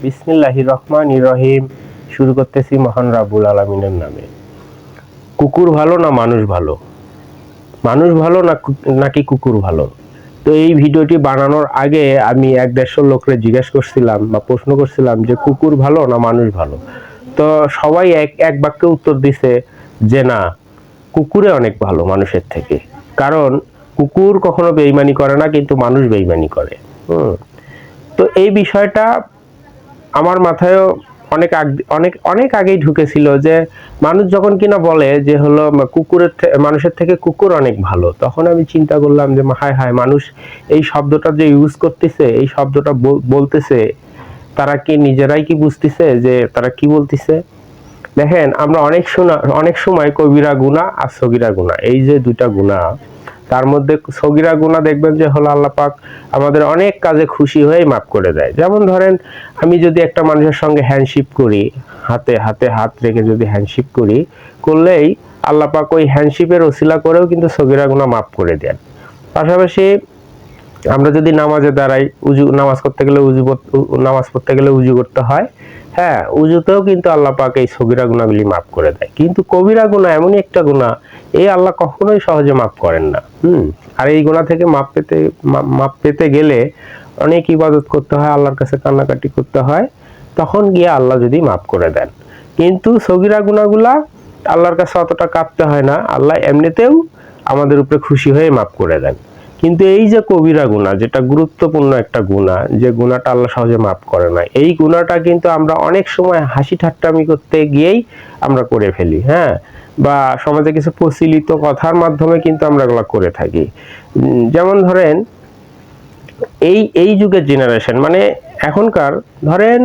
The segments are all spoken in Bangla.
বিসমিল্লাহির রহমানির রহিম। শুরু করতেছি মহান রাব্বুল আলামিনের নামে। কুকুর ভালো না মানুষ ভালো? মানুষ ভালো নাকি কুকুর ভালো? তো এই ভিডিওটি বানানোর আগে আমি ১-১৫০ লোকরে জিজ্ঞেস করছিলাম বা প্রশ্ন করছিলাম যে কুকুর ভালো না মানুষ ভালো। তো সবাই এক বাক্যে উত্তর দিছে যে না, কুকুরে অনেক ভালো মানুষের থেকে। কারণ কুকুর কখনো বেইমানি করে না, কিন্তু মানুষ বেইমানি করে। তো এই বিষয়টা আমার মাথায়ও অনেক আগেই ঢুকেছিল যে মানুষ যখন কিনা বলে যে হলো মানুষের থেকে কুকুর অনেক ভালো, তখন আমি চিন্তা করলাম যে হায় হায়, মানুষ এই শব্দটা যে ইউজ করতেছে, এই শব্দটা বলতেছে, তারা কি নিজেরাই কি বুঝতেছে যে তারা কি বলতেছে? দেখেন, আমরা অনেক সময় কবিরা গুনাহ আর সগীরা গুনাহ, এই যে দুইটা গুনাহ, তার মধ্যে সগীরা গুনাহ দেখবেন যে হলো আল্লাহ পাক আমাদের অনেক কাজে খুশি হয়ে মাফ করে দেয়। যেমন ধরেন, আমি যদি একটা মানুষের সঙ্গে হ্যান্ডশিপ করি, হাতে হাত রেখে যদি হ্যান্ডশিপ করলেই আল্লাহ পাক ওই হ্যান্ডশিপের ওসিলা করেও কিন্তু সগীরা গুনাহ মাফ করে দেন। পাশাপাশি আমরা যদি নামাজে দাঁড়াই, নামাজ পড়তে গেলে উজু করতে হয়। হ্যাঁ, উজুতেও কিন্তু আল্লাহ পাক এই সগীরা গুনাহগুলি মাফ করে দেয়। কিন্তু কবিরা গুনাহ এমনই একটা গুনাহ, এই আল্লাহ কখনোই সহজে মাফ করেন না। আর এই গুনাহ থেকে মাফ পেতে গেলে অনেক ইবাদত করতে হয়, আল্লাহর কাছে কান্নাকাটি করতে হয়, তখন গিয়ে আল্লাহ যদি মাফ করে দেন। কিন্তু সগীরা গুনাহগুলা আল্লাহর কাছে অতটা কাঁদতে হয় না, আল্লাহ এমনিতেও আমাদের উপরে খুশি হয়ে মাফ করে দেন। কিন্তু এই যে কবিরা গুনাহ, যেটা গুরুত্বপূর্ণ একটা গুনাহ, যে গুনাহটা আল্লাহ সহজে মাফ করে না, এই গুনাহটা কিন্তু আমরা অনেক সময় হাসি ঠাট্টামি করতে গিয়েই আমরা করে ফেলি। হ্যাঁ, বা সমাজে কিছু প্রচলিত কথার মাধ্যমে কিন্তু আমরা এগুলো করে থাকি। যেমন ধরেন, এই যুগের জেনারেশন, মানে এখনকার ধরেন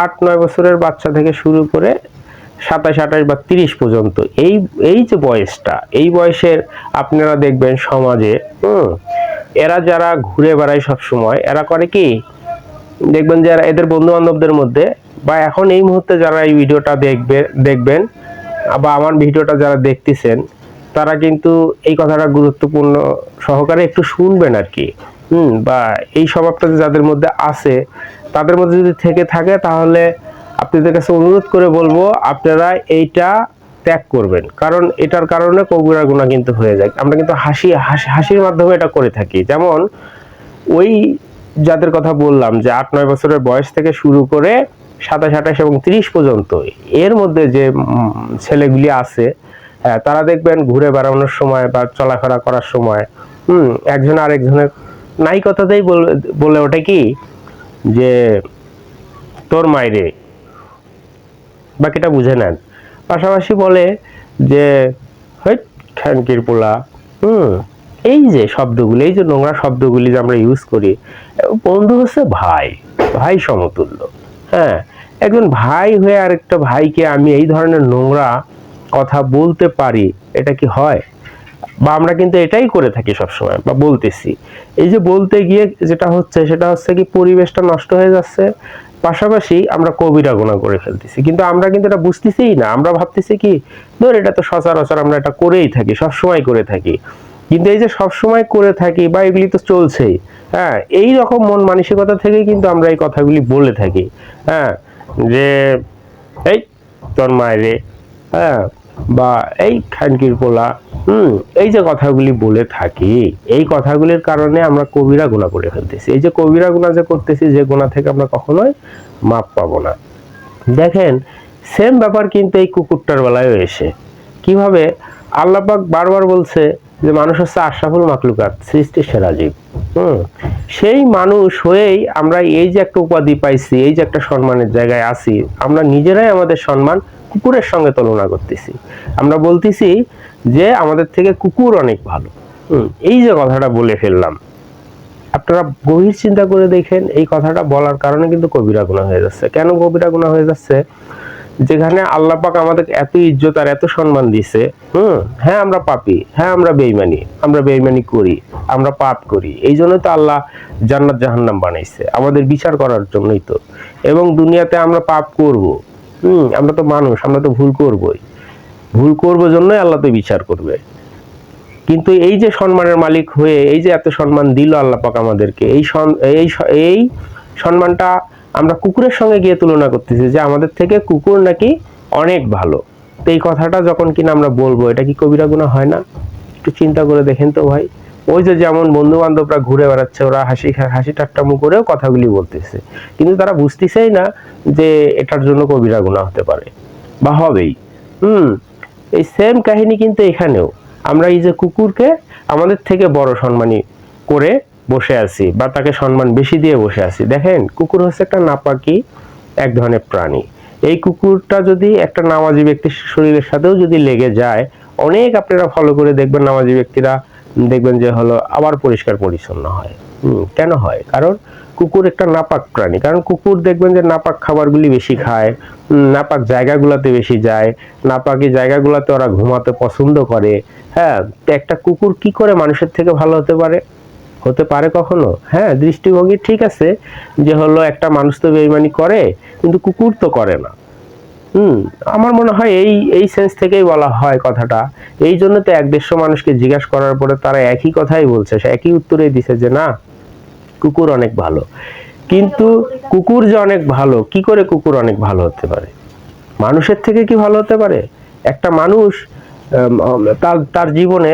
৮-৯ বছরের বাচ্চা থেকে শুরু করে ২৭-২৮ বা ৩০ পর্যন্ত, এই যে বয়সটা, এই বয়সের আপনারা দেখবেন সমাজে এরা যারা ঘুরে বেড়ায় সব সময়, এরা করে কি, দেখবেন যে এদের বন্ধু বান্ধবদের মধ্যে, বা এখন এই মুহূর্তে যারা এই ভিডিওটা দেখবেন বা আমার ভিডিওটা যারা দেখতেছেন, তারা কিন্তু এই কথাটা গুরুত্বপূর্ণ সহকারে একটু শুনবেন আর কি। বা এই স্বভাবটা যাদের মধ্যে আছে, তাদের মধ্যে যদি থেকে থাকে, তাহলে আপনাদের কাছে অনুরোধ করে বলবো আপনারা এইটা ত্যাগ করবেন। কারণ এটার কারণে কবিরা গুনাহ কিন্তু হয়ে যায়। আমরা কিন্তু হাসির মাধ্যমে এটা করে থাকি। যেমন ওই যাদের কথা বললাম যে ৮-৯ বছরের বয়স থেকে শুরু করে ২৭-২৮ এবং ৩০ পর্যন্ত, এর মধ্যে যে ছেলেগুলি আছে, তারা দেখবেন ঘুরে বেড়ানোর সময় বা চলাফেরা করার সময় একজন আরেকজনের নাই কথাতেই বলে ওঠে কি যে তোর মাইরে, বাকিটা বুঝে নেন। পাশাপাশি বলে যে খ্যানকির পোলা। এই যে শব্দগুলি, এই যে নোংরা শব্দগুলি যে আমরা ইউজ করি, বন্ধু হচ্ছে ভাই সমতুল্য। হ্যাঁ, একজন ভাই হয়ে আরেকটা ভাইকে আমি এই ধরনের নোংরা কথা বলতে পারি, এটা কি হয়? বা আমরা কিন্তু এটাই করে থাকি সবসময়, বা বলতেছি। এই যে বলতে গিয়ে যেটা হচ্ছে, সেটা হচ্ছে কি পরিবেশটা নষ্ট হয়ে যাচ্ছে, পাশাপাশি আমরা কবিরা গুনাহ করে ফেলতেছি। কিন্তু আমরা কিন্তু এটা বুঝতেছিই না। আমরা ভাবতেছি কি, ধর এটা তো সচরাচর আমরা এটা করেই থাকি, সবসময় করে থাকি। কিন্তু এই যে সবসময় করে থাকি বা এগুলি তো চলছেই, হ্যাঁ, এই রকম মন মানসিকতা থেকে কিন্তু আমরা এই কথাগুলি বলে থাকি। হ্যাঁ, যে এই তোর মায়েরে, হ্যাঁ, বা এই খানকির পোলা, এই যে কথাগুলি বলে থাকি, এই কথাগুলির কারণে আমরা কবিরা গুনাহ করে ফেলতেছি। এই যে কবিরা গুনাহ যে করতেছি, যে গুনাহ থেকে আমরা কখনোই মাপ পাবো না। দেখেন, সেম ব্যাপার কিন্তু এই কুকুরটার বেলায়ও এসে কিভাবে আল্লাহ পাক বারবার বলছে যে মানুষ হচ্ছে আশরাফুল মাখলুকাত, সৃষ্টির সেরা জীব। সেই মানুষ হয়েই আমরা এই যে একটা উপাধি পাইছি, এই যে একটা সম্মানের জায়গায় আছি, আমরা নিজেরাই আমাদের সম্মান কুকুরের সঙ্গে তুলনা করতেছি। আমরা বলতেছি যে আমাদের থেকে কুকুর অনেক ভালো। এই যে কথাটা বলে ফেললাম, আপনারা গভীর চিন্তা করে দেখেন, এই কথাটা বলার কারণে কিন্তু কবিরা গুনাহ হয়ে যাচ্ছে। কেন কবিরা গুনাহ হয়ে যাচ্ছে? যেখানে আল্লাহ পাক আমাদের এত ইজ্জত আর এত সম্মান দিছে, হ্যাঁ আমরা পাপী, হ্যাঁ আমরা বেঈমানি করি, আমরা পাপ করি, এই জন্য তো আল্লাহ জান্নাত জাহান্নাম বানাইছে, আমাদের বিচার করার জন্যই তো। এবং দুনিয়াতে আমরা পাপ করব, আমরা তো মানুষ, আমরা তো ভুল করবই, ভুল করবো জন্যই আল্লাহ তো বিচার করবে। কিন্তু এই যে সম্মানের মালিক হয়ে এই যে এত সম্মান দিল আল্লাহ পাক আমাদেরকে, এই সম্মানটা আমরা কুকুরের সঙ্গে গিয়ে তুলনা করতেছি যে আমাদের থেকে কুকুর নাকি অনেক ভালো। তো এই কথাটা যখন কিনা আমরা বলবো, এটা কি কবিরা গুনাহ হয় না? একটু চিন্তা করে দেখেন তো ভাই। ওই যে যেমন বন্ধু বান্ধবরা ঘুরে বেড়াচ্ছে, ওরা হাসি ঠাট্টামো করেও কথাগুলি বলতেছে, কিন্তু তারা বুঝতেছেই না যে এটার জন্য কবিরা গুনাহ হতে পারে বা হবেই। এই সেম কাহিনী কিন্তু এখানেও আমরা এই যে কুকুরকে আমাদের থেকে বড় সম্মানী করে বসে আছি বা তাকে সম্মান বেশি দিয়ে বসে আছি। দেখেন, কুকুর হচ্ছে একটা নাপাকি এক ধরনের প্রাণী। এই কুকুরটা যদি একটা নামাজি ব্যক্তির শরীরের সাথেও যদি লেগে যায়, অনেক আপনারা ফলো করে দেখবেন নামাজি ব্যক্তিরা দেখবেন যে হলো আবার পরিষ্কার পরিচ্ছন্ন হয়। কেন হয়? কারণ কুকুর একটা নাপাক প্রাণী। কারণ কুকুর দেখবেন যে নাপাক খাবারগুলি বেশি খায়, নাপাক জায়গাগুলোতে বেশি যায়, নাপাকি জায়গাগুলোতে ওরা ঘুমাতে পছন্দ করে। হ্যাঁ, তো একটা কুকুর কি করে মানুষের থেকে ভালো হতে পারে? হতে পারে কখনো? হ্যাঁ, দৃষ্টিভঙ্গি ঠিক আছে যে হলো একটা মানুষ তো বেইমানি করে, কিন্তু কুকুর তো করে না। আমার মনে হয় এই সেন্স থেকেই বলা হয় কথাটা। এই জন্য তো ১-১৫০ মানুষকে জিজ্ঞাসা করার পরে তারা একই কথাই বলছে, সে একই উত্তরেই দিছে যে না, কুকুর অনেক ভালো। কিন্তু কুকুর যে অনেক ভালো, কি করে কুকুর অনেক ভালো হতে পারে? মানুষের থেকে কি ভালো হতে পারে? একটা মানুষ তার জীবনে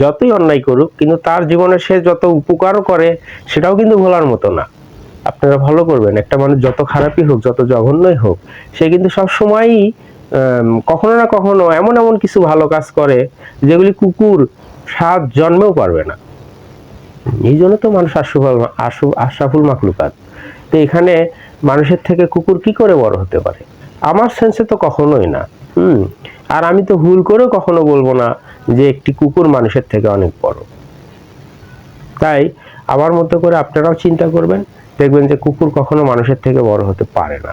যতই অন্যায় করুক, কিন্তু তার জীবনে সে যত উপকারও করে সেটাও কিন্তু ভোলার মতো না। আপনারা ভালো করবেন, একটা মানুষ যত খারাপই হোক, যত জঘন্যই হোক, সে কিন্তু সবসময়ই কখনো না কখনো এমন এমন কিছু ভালো কাজ করে যেগুলি কুকুর ৭ জন্মেও পারবে না। এই জন্য তো মানুষ আশরাফুল মাখলুকাত। তো এখানে মানুষের থেকে কুকুর কি করে বড় হতে পারে? আমার সেন্সে তো কখনোই না। আর আমি তো ভুল করেও কখনো বলবো না যে একটি কুকুর মানুষের থেকে অনেক বড়। তাই আমার মতো করে আপনারাও চিন্তা করবেন, দেখবেন যে কুকুর কখনো মানুষের থেকে বড় হতে পারে না।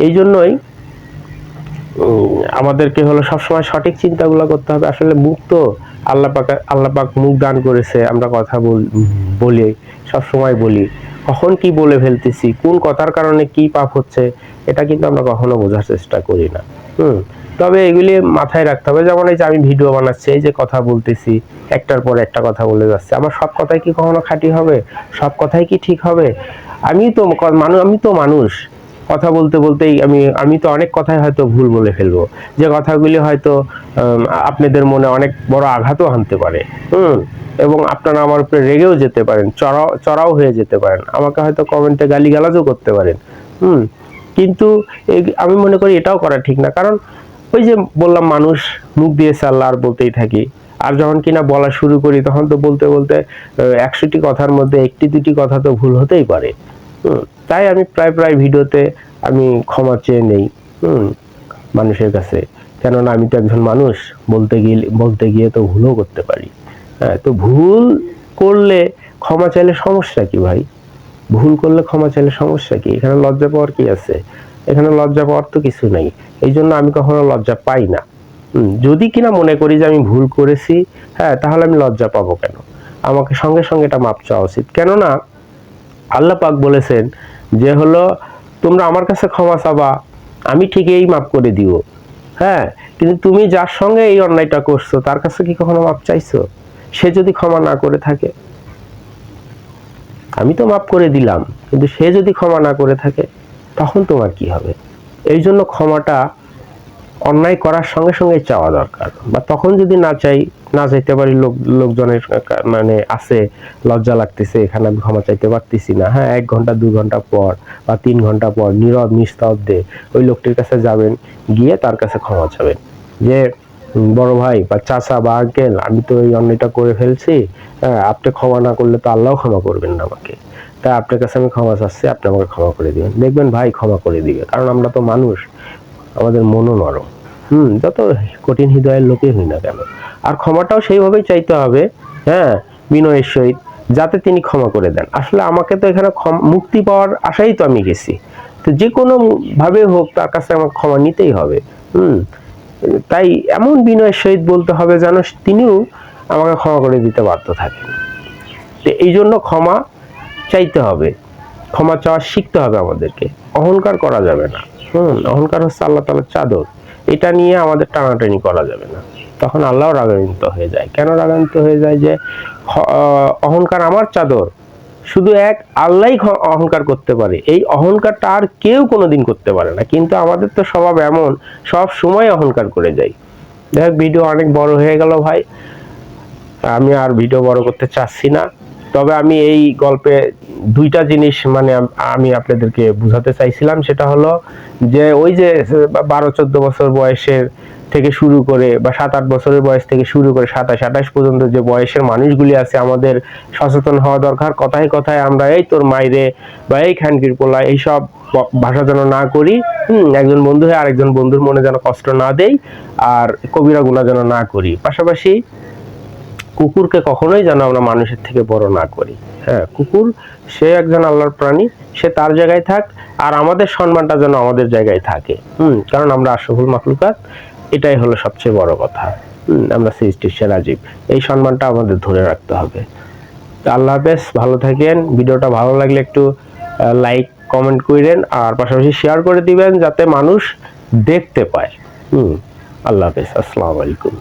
এই জন্যই আমাদেরকে হলো সবসময় সঠিক চিন্তাগুলো করতে হবে। আসলে মুখ তো আল্লাহ পাক মুখ দান করেছে, আমরা কথা বলি, সবসময় বলি, কখন কি বলে ফেলতেছি, কোন কথার কারণে কি পাপ হচ্ছে, এটা কিন্তু আমরা কখনো বোঝার চেষ্টা করি না। তবে এগুলি মাথায় রাখতে হবে। যেমন এই যে আমি ভিডিও বানাচ্ছি, এই যে কথা বলতেছি, একটার পর একটা কথা বলে যাচ্ছে, আমার সব কথাই কি কখনো খাঁটি হবে? সব কথাই কি ঠিক হবে? আমি তো মানুষ, কথা বলতে বলতেই আমি তো অনেক কথাই হয়তো ভুল বলে ফেলবো, যে কথাগুলি হয়তো আপনাদের মনে অনেক বড় আঘাতও আনতে পারে। এবং আপনারা আমার উপরে রেগেও যেতে পারেন, চড়াও হয়ে যেতে পারেন, আমাকে হয়তো কমেন্টে গালিগালাজও করতে পারেন। কিন্তু আমি মনে করি এটাও করা ঠিক না। কারণ ওই যে বললাম, মানুষ মুখ দিয়েছে আল্লাহ আর বলতেই থাকি। আর যখন কিনা বলা শুরু করি, তখন তো বলতে বলতে ১০০টি কথার মধ্যে ১টি-২টি কথা তো ভুল হতেই পারে। তাই আমি প্রায় ভিডিওতে আমি ক্ষমা চেয়ে নেই মানুষের কাছে। কেননা আমি তো একজন মানুষ, বলতে গিয়ে তো ভুলও করতে পারি। হ্যাঁ, তো ভুল করলে ক্ষমা চাইলে সমস্যা কি ভাই? ভুল করলে ক্ষমা চাইলে সমস্যা কি? এখানে লজ্জা পাওয়ার কি আছে? এখানে লজ্জা পাওয়ার তো কিছু নেই। এই জন্য আমি কখনো লজ্জা পাই না। যদি কিনা মনে করি যে আমি ভুল করেছি, হ্যাঁ, তাহলে আমি লজ্জা পাবো কেন? আমাকে সঙ্গে সঙ্গে এটা মাপ চাওয়া উচিত। কেননা আল্লাহ পাক বলেছেন যে হলো তোমরা আমার কাছে ক্ষমা চাবা, আমি ঠিকই মাপ করে দিব। হ্যাঁ, কিন্তু তুমি যার সঙ্গে এই অন্যায়টা করছো তার কাছে কি কখনো মাপ চাইছো? সে যদি ক্ষমা না করে থাকে, আমি তো মাপ করে দিলাম, কিন্তু সে যদি ক্ষমা না করে থাকে, তখন তোমার কি হবে? এই জন্য ক্ষমাটা অন্যায় করার সঙ্গে সঙ্গে চাওয়া দরকার। বা তখন যদি না চাইতে পারি, লোকজনের মানে আছে লজ্জা লাগতেছে, এখানে আমি ক্ষমা চাইতে পারতেছি না, হ্যাঁ, ১ ঘন্টা ২ ঘন্টা পর বা ৩ ঘন্টা পর নীরব নিস্তব্ধে ওই লোকটির কাছে যাবেন, গিয়ে তার কাছে ক্ষমা চাবেন যে বড় ভাই বা চাচা বা আঙ্কেল, আমি তো এই অন্যায়টা করে ফেলছি, হ্যাঁ, আপনি ক্ষমা না করলে তো আল্লাহ ক্ষমা করবেন না আমাকে, তাই আপনার কাছে আমি ক্ষমা চাচ্ছি, আপনি আমাকে ক্ষমা করে দিবেন। দেখবেন ভাই ক্ষমা করে দিবে, কারণ আমরা তো মানুষ, আমাদের মনও নরম। যত কঠিন হৃদয়ের লোকই হই না কেন। আর ক্ষমাটাও সেইভাবেই চাইতে হবে, হ্যাঁ, বিনয়ের সহিত, যাতে তিনি ক্ষমা করে দেন। আসলে আমাকে তো এখানে মুক্তি পাওয়ার আশাই তো আমি গেছি, তো যে কোনো ভাবে হোক তার কাছে আমার ক্ষমা নিতেই হবে। তাই এমন বিনয়ের সহিত বলতে হবে যেন তিনিও আমাকে ক্ষমা করে দিতে বাধ্য থাকেন। তো এই জন্য ক্ষমা চাইতে হবে, ক্ষমা চাওয়া শিখতে হবে আমাদেরকে। অহংকার করা যাবে না। অহংকার হচ্ছে আল্লাহ তাআলার চাদর, এটা নিয়ে আমাদের টানাটানি করা যাবে না। তখন আল্লাহ রাগান্বিত হয়ে যায়। কেন রাগান্বিত হয়ে যায়? যে অহংকার আমার চাদর, শুধু এক আল্লাহই অহংকার করতে পারে, এই অহংকারটা আর কেউ কোনোদিন করতে পারে না। কিন্তু আমাদের তো স্বভাব এমন, সব সময় অহংকার করে যাই। দেখ, ভিডিও অনেক বড় হয়ে গেল ভাই, আমি আর ভিডিও বড় করতে চাচ্ছি না। তবে আমি এই গল্পে দুইটা জিনিস মানে আমি আপনাদেরকে বুঝাতে চাইছিলাম, সেটা হলো যে ওই যে 12-14 বছর বয়সের থেকে শুরু করে বা 7-8 বছরের বয়স থেকে শুরু করে 27-28 পর্যন্ত যে বয়সের মানুষগুলি আছে, আমাদের সচেতন হওয়া দরকার। কথায় কথায় আমরা এই তোর মাইরে বা এই খানকির পোলা এইসব ভাষা যেন না করি। একজন বন্ধু হয়ে আরেকজন বন্ধুর মনে যেন কষ্ট না দেই, আর কবিরা গুনাহ যেন না করি। পাশাপাশি কুকুরকে কখনোই যেন আমরা মানুষের থেকে বড় না করি। হ্যাঁ, কুকুর সে একজন আল্লাহর প্রাণী, সে তার জায়গায় থাক, আর আমাদের সম্মানটা যেন আমাদের জায়গায় থাকে। কারণ আমরা আশরাফুল মাখলুকাত, এটাই হলো সবচেয়ে বড় কথা। আমরা সৃষ্টির সেরা জীব, এই সম্মানটা আমাদের ধরে রাখতে হবে। আল্লাহ হাফেজ, ভালো থাকেন। ভিডিওটা ভালো লাগলে একটু লাইক কমেন্ট করেন, আর পাশাপাশি শেয়ার করে দিবেন যাতে মানুষ দেখতে পায়। আল্লাহ হাফেজ, আসসালামু আলাইকুম।